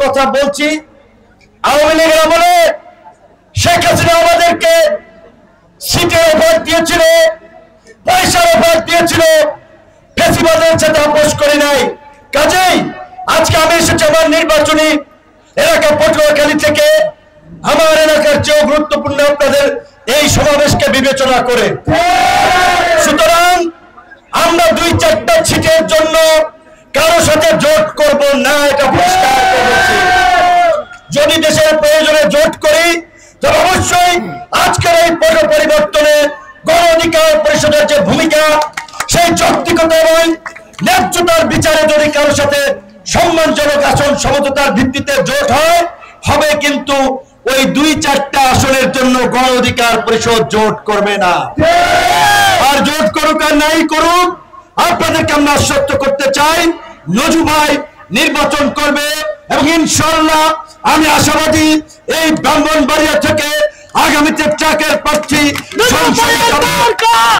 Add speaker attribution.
Speaker 1: কথা বলছি। আওয়ামী লীগের আমলে শেখ হাসিনা আমাদেরকে সিটের অফার দিয়েছিল, পয়সার অফার দিয়েছিল, ফেসিবাদের সাথে আপোষ করি নাই। কাজেই আজকে আমি এসেছি আমার নির্বাচনী এলাকা পটুয়াখালী থেকে, আমার এলাকার চেয়েও গুরুত্বপূর্ণ আপনাদের এই সমাবেশকে বিবেচনা করে। সুতরাং আমরা 2-4টা সিটের জন্য কারো সাথে জোট করব না, এটা পরিষ্কার করেছি। যদি দেশের প্রয়োজনে জোট করি তবে অবশ্যই আজকের এই পট পরিবর্তনে গণ অধিকার পরিষদের যে ভূমিকা, সেই যৌক্তিকতা এবং ন্যায্যতার বিচারে যদি কারো সাথে সম্মানজনক আসন সমঝোতার ভিত্তিতে জোট হয়, হবে, কিন্তু ওই 2-4টা আসনের জন্য গণ অধিকার পরিষদ জোট করবে না। আর জোট করুক আর নাই করুক, আপনাদেরকে আমরা আশ্বস্ত করতে চাই, নজু ভাই নির্বাচন করবে এবং ইনশাআল্লাহ আমি আশাবাদী এই ব্রাহ্মণবাড়িয়া থেকে আগামীতে ট্রাকের প্রার্থী সংসদে